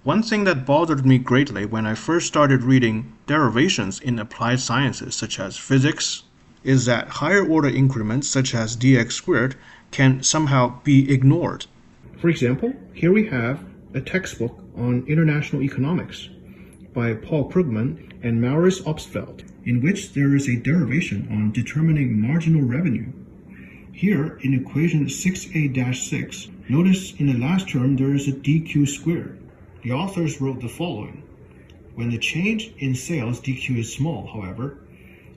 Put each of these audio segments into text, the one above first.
One thing that bothered me greatly when I first started reading derivations in applied sciences such as physics is that higher order increments such as dx squared can somehow be ignored. For example, here we have a textbook on international economics by Paul Krugman and Maurits Obstfeld, in which there is a derivation on determining marginal revenue. Here, in equation 6a-6, notice in the last term there is a dq squared. The authors wrote the following. When the change in sales dq is small, however,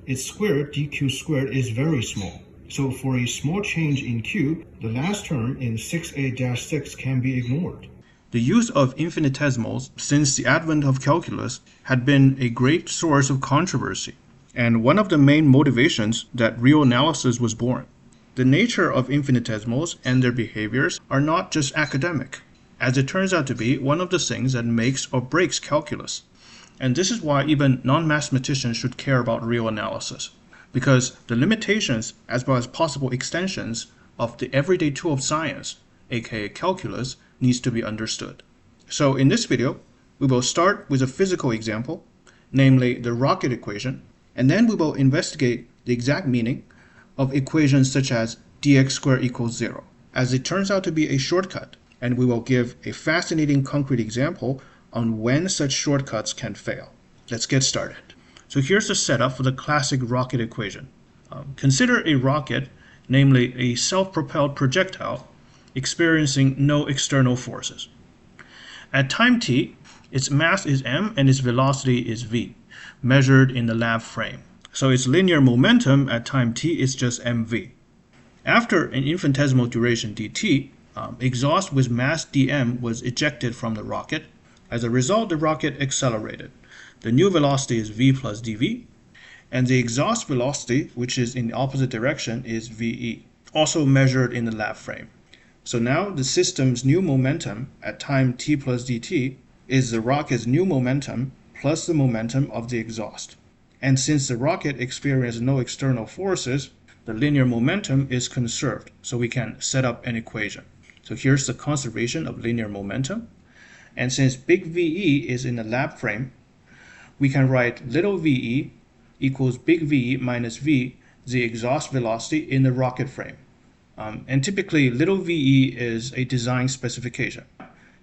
its square dq squared is very small. So for a small change in q, the last term in 6a-6 can be ignored. The use of infinitesimals since the advent of calculus had been a great source of controversy, and one of the main motivations that real analysis was born. The nature of infinitesimals and their behaviors are not just academic, as it turns out to be one of the things that makes or breaks calculus. And this is why even non-mathematicians should care about real analysis, because the limitations as well as possible extensions of the everyday tool of science, aka calculus, needs to be understood. So in this video, we will start with a physical example, namely the rocket equation, and then we will investigate the exact meaning of equations such as dx squared equals 0, as it turns out to be a shortcut, and we will give a fascinating concrete example on when such shortcuts can fail. Let's get started. So here's the setup for the classic rocket equation. Consider a rocket, namely a self-propelled projectile, experiencing no external forces. At time t, its mass is m and its velocity is v, measured in the lab frame. So its linear momentum at time t is just mv. After an infinitesimal duration dt, exhaust with mass dm was ejected from the rocket. As a result, the rocket accelerated. The new velocity is v plus dv, and the exhaust velocity, which is in the opposite direction, is ve, also measured in the lab frame. So now the system's new momentum at time t plus dt is the rocket's new momentum plus the momentum of the exhaust. And since the rocket experienced no external forces, the linear momentum is conserved, so we can set up an equation. So here's the conservation of linear momentum. And since big VE is in the lab frame, we can write little ve equals big V minus v, the exhaust velocity in the rocket frame. And typically, little ve is a design specification.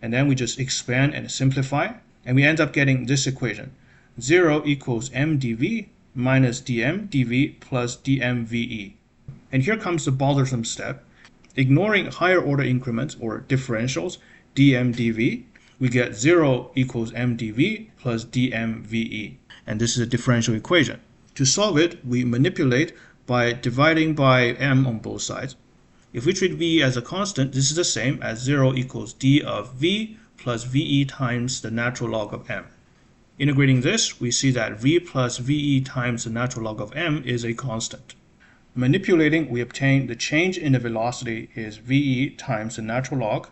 And then we just expand and simplify, and we end up getting this equation. 0 equals mdv minus dmdv plus dmve. And here comes the bothersome step. Ignoring higher order increments or differentials, dmdv, we get 0 equals mdv plus dmve. And this is a differential equation. To solve it, we manipulate by dividing by m on both sides. If we treat v as a constant, this is the same as 0 equals d of v plus ve times the natural log of m. Integrating this, we see that v plus ve times the natural log of m is a constant. Manipulating, we obtain the change in the velocity is ve times the natural log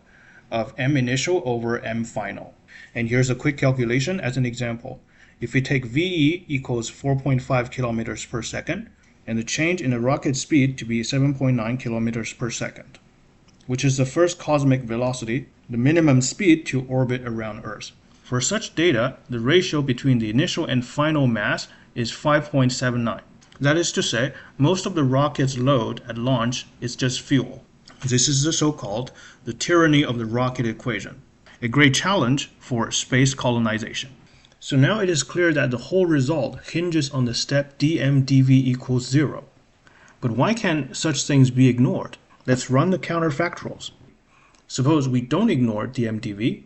of m initial over m final. And here's a quick calculation as an example. If we take ve equals 4.5 kilometers per second, and the change in the rocket speed to be 7.9 kilometers per second, which is the first cosmic velocity, the minimum speed to orbit around Earth. For such data, the ratio between the initial and final mass is 5.79. That is to say, most of the rocket's load at launch is just fuel. This is the so-called the tyranny of the rocket equation, a great challenge for space colonization. So now it is clear that the whole result hinges on the step dmdv equals 0. But why can such things be ignored? Let's run the counterfactuals. Suppose we don't ignore dmdv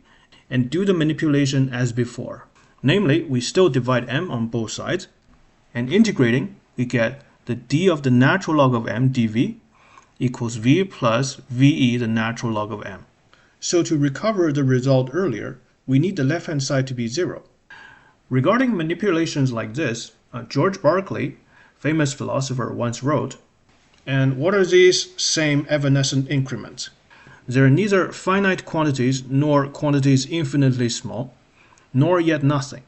and do the manipulation as before. Namely, we still divide m on both sides, and integrating, we get the d of the natural log of m dv equals v plus ve the natural log of m. So to recover the result earlier, we need the left-hand side to be 0. Regarding manipulations like this, George Berkeley, famous philosopher, once wrote, "And what are these same evanescent increments? They are neither finite quantities nor quantities infinitely small, nor yet nothing.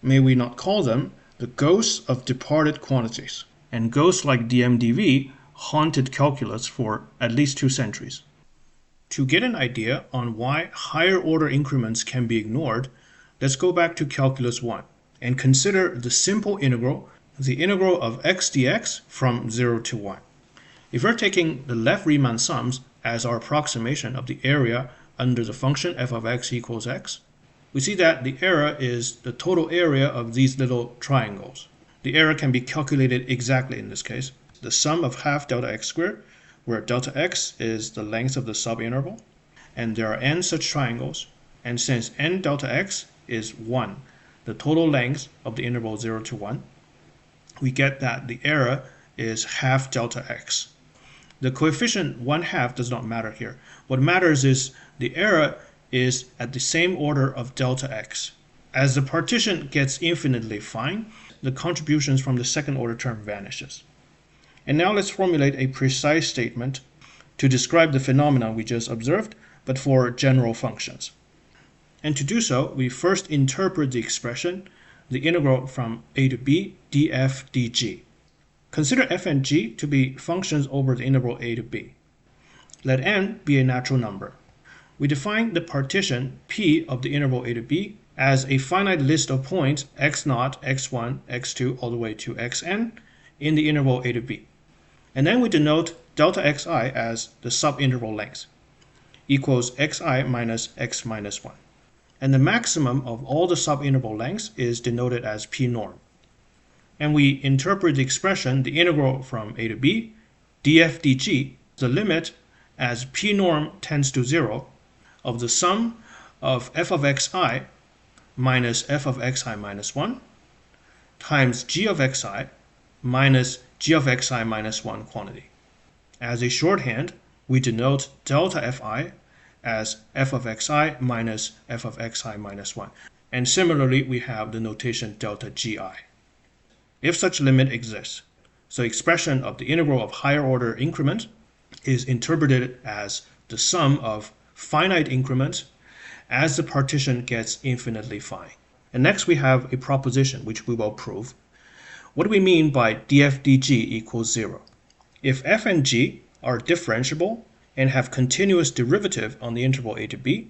May we not call them the ghosts of departed quantities?" And ghosts like dmdv haunted calculus for at least 2 centuries. To get an idea on why higher order increments can be ignored, Let's go back to calculus 1 and consider the simple integral, the integral of x dx from 0 to 1. If we're taking the left Riemann sums as our approximation of the area under the function f of x equals x, we see that the area is the total area of these little triangles. The area can be calculated exactly in this case. The sum of half delta x squared, where delta x is the length of the subinterval, and there are n such triangles, and since n delta x is 1, the total length of the interval 0 to 1, we get that the area is half delta x. The coefficient 1/2 does not matter here. What matters is the area is at the same order of delta x. As the partition gets infinitely fine, the contributions from the second order term vanishes. And now let's formulate a precise statement to describe the phenomenon we just observed, but for general functions. And to do so, we first interpret the expression, the integral from a to b df dg. Consider f and g to be functions over the interval a to b. Let n be a natural number. We define the partition P of the interval a to b as a finite list of points x0, x1, x2, all the way to xn in the interval a to b. And then we denote delta xi as the subinterval length, equals xi minus x minus 1. And the maximum of all the subinterval lengths is denoted as p norm. And we interpret the expression, the integral from a to b, df dg, the limit as p norm tends to 0, of the sum of f of xi minus f of xi minus 1 times g of xi minus g of xi minus 1 quantity. As a shorthand, we denote delta fi as f of xi minus f of xi minus 1. And similarly, we have the notation delta gi. If such limit exists, so expression of the integral of higher order increment is interpreted as the sum of finite increments as the partition gets infinitely fine. And next we have a proposition which we will prove. What do we mean by df dg equals 0? If f and g are differentiable and have continuous derivative on the interval a to b,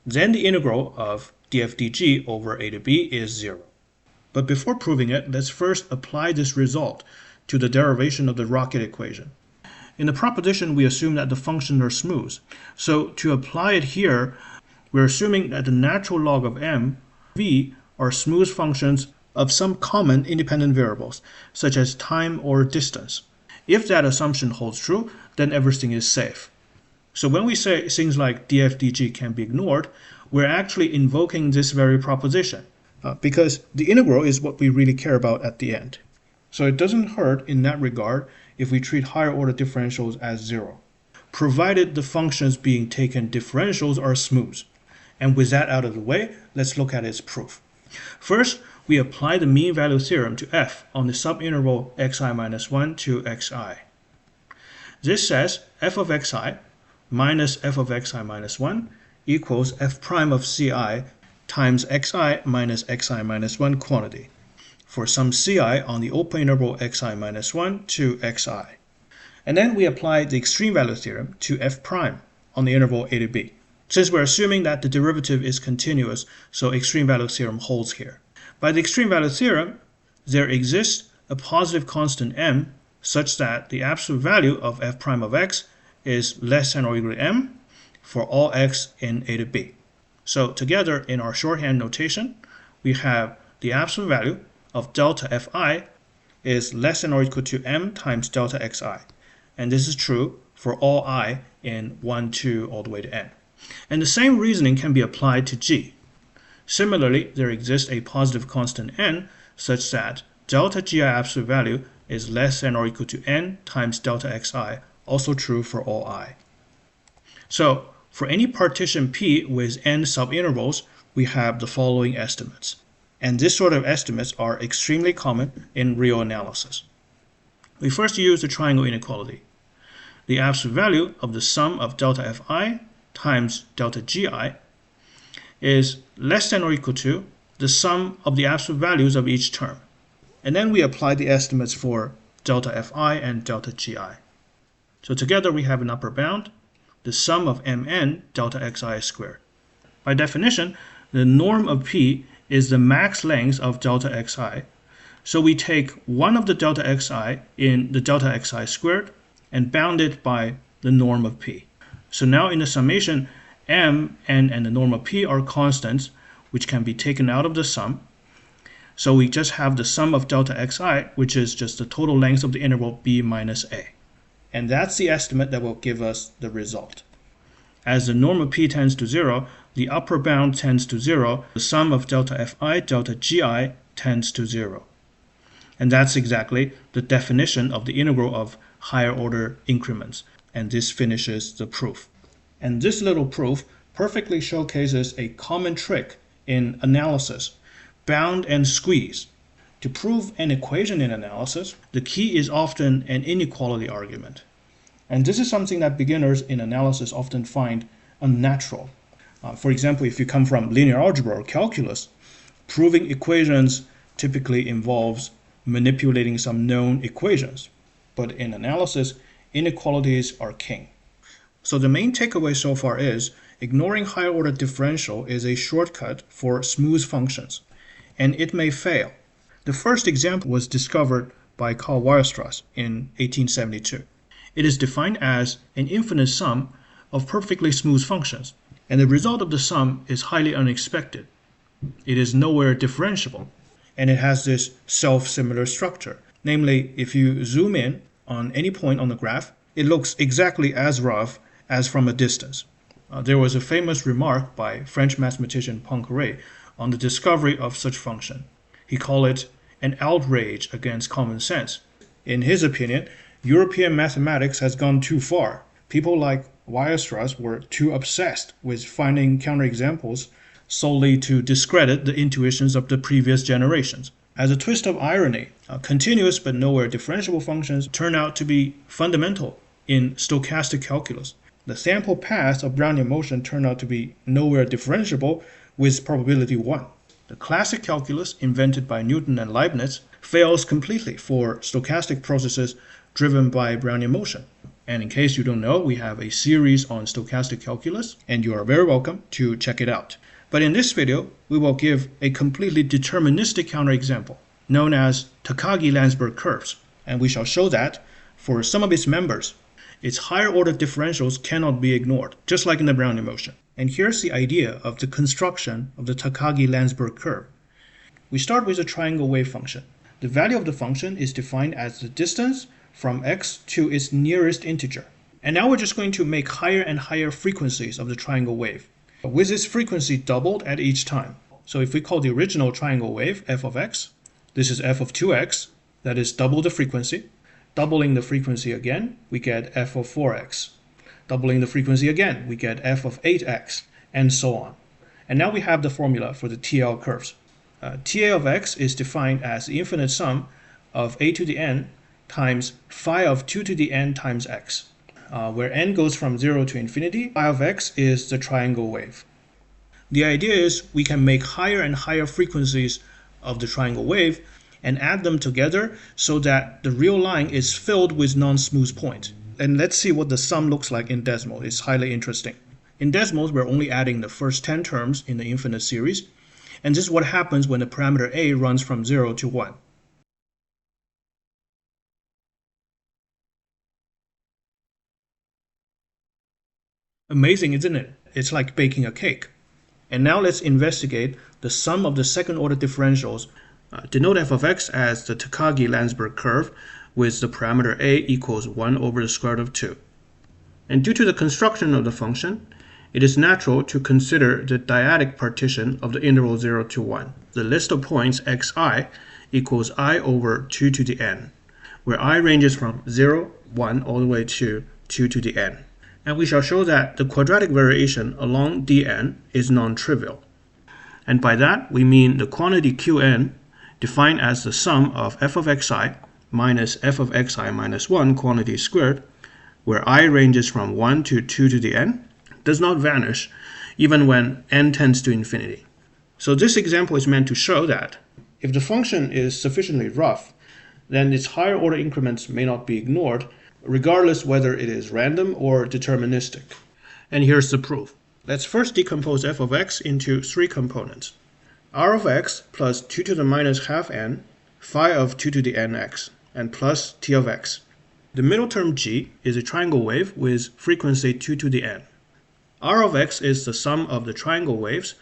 then the integral of df dg over a to b is 0. But before proving it, let's first apply this result to the derivation of the rocket equation. In the proposition, we assume that the functions are smooth. So to apply it here, we're assuming that the natural log of m, v, are smooth functions of some common independent variables, such as time or distance. If that assumption holds true, then everything is safe. So when we say things like df dg can be ignored, we're actually invoking this very proposition, because the integral is what we really care about at the end. So it doesn't hurt in that regard if we treat higher order differentials as 0, provided the functions being taken differentials are smooth. And with that out of the way, let's look at its proof. First, we apply the mean value theorem to f on the subinterval xi minus 1 to xi. This says f of xi minus f of xi minus 1 equals f prime of ci times xi minus xi minus 1 quantity for some ci on the open interval xi minus 1 to xi. And then we apply the extreme value theorem to f prime on the interval a to b. Since we're assuming that the derivative is continuous, so extreme value theorem holds here. By the extreme value theorem, there exists a positive constant m such that the absolute value of f prime of x is less than or equal to m for all x in a to b. So together in our shorthand notation, we have the absolute value of delta fi is less than or equal to m times delta xi. And this is true for all I in 1, 2, all the way to n. And the same reasoning can be applied to g. Similarly, there exists a positive constant n such that delta gi absolute value is less than or equal to n times delta xi, also true for all I. So for any partition P with n subintervals, we have the following estimates. And this sort of estimates are extremely common in real analysis. We first use the triangle inequality. The absolute value of the sum of delta fi times delta gi is less than or equal to the sum of the absolute values of each term. And then we apply the estimates for delta fi and delta gi. So together we have an upper bound, the sum of mn delta xi squared. By definition, the norm of p is the max length of delta xi. So we take one of the delta xi in the delta xi squared and bound it by the norm of p. So now in the summation, m, n, and the norm of p are constants which can be taken out of the sum. So we just have the sum of delta xi, which is just the total length of the interval b minus a. And that's the estimate that will give us the result. As the norm of p tends to 0, the upper bound tends to 0, the sum of delta fi, delta gi tends to 0. And that's exactly the definition of the integral of higher order increments. And this finishes the proof. And this little proof perfectly showcases a common trick in analysis, bound and squeeze. To prove an equation in analysis, the key is often an inequality argument. And this is something that beginners in analysis often find unnatural. For example, if you come from linear algebra or calculus, proving equations typically involves manipulating some known equations. But in analysis, inequalities are king. So the main takeaway so far is ignoring higher order differential is a shortcut for smooth functions, and it may fail. The first example was discovered by Carl Weierstrass in 1872. It is defined as an infinite sum of perfectly smooth functions, and the result of the sum is highly unexpected. It is nowhere differentiable, and it has this self-similar structure. Namely, if you zoom in on any point on the graph, it looks exactly as rough as from a distance. There was a famous remark by French mathematician Poincaré on the discovery of such function. He called it an outrage against common sense. In his opinion, European mathematics has gone too far. People like Weierstrass were too obsessed with finding counterexamples solely to discredit the intuitions of the previous generations. As a twist of irony, continuous but nowhere differentiable functions turn out to be fundamental in stochastic calculus. The sample paths of Brownian motion turn out to be nowhere differentiable with probability 1. The classic calculus invented by Newton and Leibniz fails completely for stochastic processes driven by Brownian motion. And in case you don't know, we have a series on stochastic calculus, and you are very welcome to check it out. But in this video, we will give a completely deterministic counterexample known as Takagi-Landsberg curves, and we shall show that for some of its members, its higher order differentials cannot be ignored, just like in the Brownian motion. And here's the idea of the construction of the Takagi-Landsberg curve. We start with a triangle wave function. The value of the function is defined as the distance from x to its nearest integer. And now we're just going to make higher and higher frequencies of the triangle wave, with its frequency doubled at each time. So if we call the original triangle wave f of x, this is f of 2x, that is double the frequency. Doubling the frequency again, we get f of 4x. Doubling the frequency again, we get f of 8x, and so on. And now we have the formula for the TL curves. TA of x is defined as the infinite sum of a to the n times phi of 2 to the n times x, where n goes from 0 to infinity. Phi of x is the triangle wave. The idea is we can make higher and higher frequencies of the triangle wave and add them together so that the real line is filled with non-smooth points. And let's see what the sum looks like in decimals. It's highly interesting. In decimals, we're only adding the first 10 terms in the infinite series, and this is what happens when the parameter a runs from 0 to 1. Amazing, isn't it? It's like baking a cake. And now let's investigate the sum of the second order differentials. Denote f of x as the Takagi-Landsberg curve with the parameter a equals 1 over the square root of 2. And due to the construction of the function, it is natural to consider the dyadic partition of the interval 0 to 1. The list of points xi equals I over 2 to the n, where I ranges from 0, 1 all the way to 2 to the n. And we shall show that the quadratic variation along dn is non-trivial. And by that, we mean the quantity qn defined as the sum of f of xi minus f of xi minus 1 quantity squared, where I ranges from 1 to 2 to the n, does not vanish even when n tends to infinity. So this example is meant to show that if the function is sufficiently rough, then its higher order increments may not be ignored, regardless whether it is random or deterministic. And here's the proof. Let's first decompose f of x into three components. R of x plus 2 to the minus half n, phi of 2 to the nx, and plus t of x. The middle term g is a triangle wave with frequency 2 to the n. R of x is the sum of the triangle waves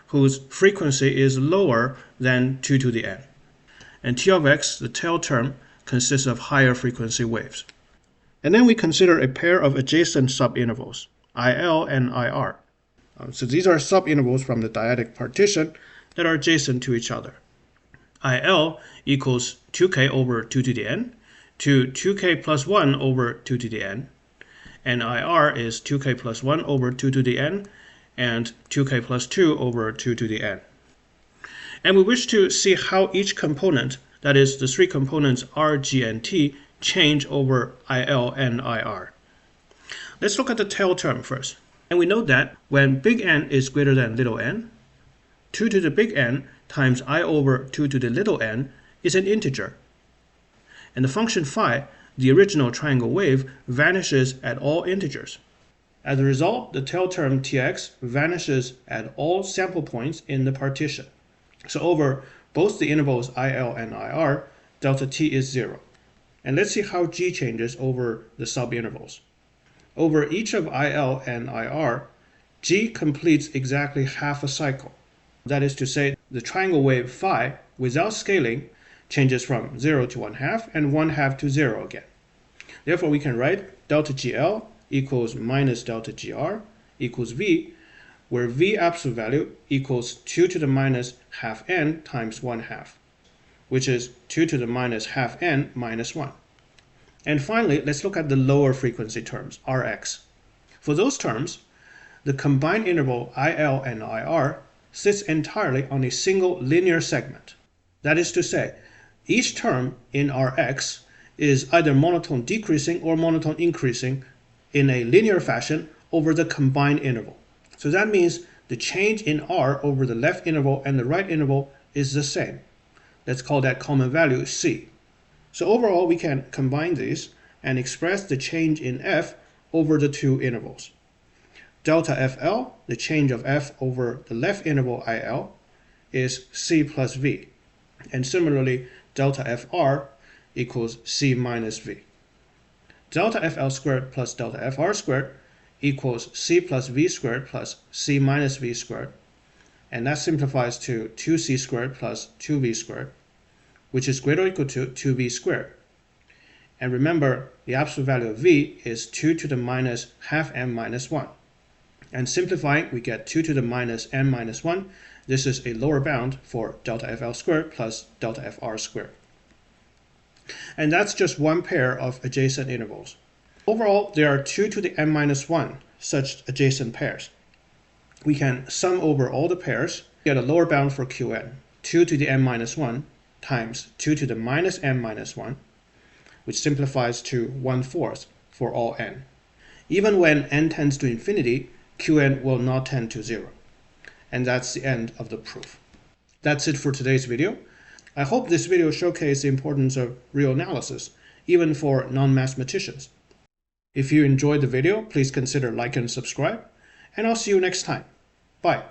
whose frequency is lower than 2 to the n. And t of x, the tail term, consists of higher frequency waves. And then we consider a pair of adjacent subintervals, IL and IR. So these are subintervals from the dyadic partition that are adjacent to each other. IL equals 2k over 2 to the n to 2k plus 1 over 2 to the n, and IR is 2k plus 1 over 2 to the n and 2k plus 2 over 2 to the n. And we wish to see how each component, that is the three components R, G, and T, change over IL and IR. Let's look at the tail term first. And we know that when big N is greater than little n, 2 to the big N times I over 2 to the little n is an integer. And the function phi, the original triangle wave, vanishes at all integers. As a result, the tail term Tx vanishes at all sample points in the partition. So over both the intervals IL and IR, delta t is 0. And let's see how G changes over the subintervals. Over each of IL and IR, G completes exactly half a cycle. That is to say, the triangle wave phi, without scaling, changes from 0 to 1/2 and 1/2 to 0 again. Therefore, we can write delta GL equals minus delta GR equals V, where V absolute value equals 2 to the minus half n times 1/2, which is 2 to the minus half n minus 1. And finally, let's look at the lower frequency terms, Rx. For those terms, the combined interval IL and IR sits entirely on a single linear segment. That is to say, each term in Rx is either monotone decreasing or monotone increasing in a linear fashion over the combined interval. So that means the change in R over the left interval and the right interval is the same. Let's call that common value C. So overall, we can combine these and express the change in f over the two intervals. Delta FL, the change of f over the left interval IL, is C plus V. And similarly, delta FR equals C minus V. Delta FL squared plus delta FR squared equals C plus V squared plus C minus V squared. And that simplifies to 2C squared plus 2V squared, which is greater or equal to 2V squared. And remember, the absolute value of V is 2 to the minus half n minus 1. And simplifying, we get 2 to the minus n minus 1. This is a lower bound for delta FL squared plus delta FR squared. And that's just one pair of adjacent intervals. Overall, there are 2 to the n minus 1 such adjacent pairs. We can sum over all the pairs, get a lower bound for Qn, 2 to the n minus 1 times 2 to the minus n minus 1, which simplifies to 1/4 for all n. Even when n tends to infinity, Qn will not tend to 0. And that's the end of the proof. That's it for today's video. I hope this video showcased the importance of real analysis, even for non-mathematicians. If you enjoyed the video, please consider like and subscribe, and I'll see you next time. Bye.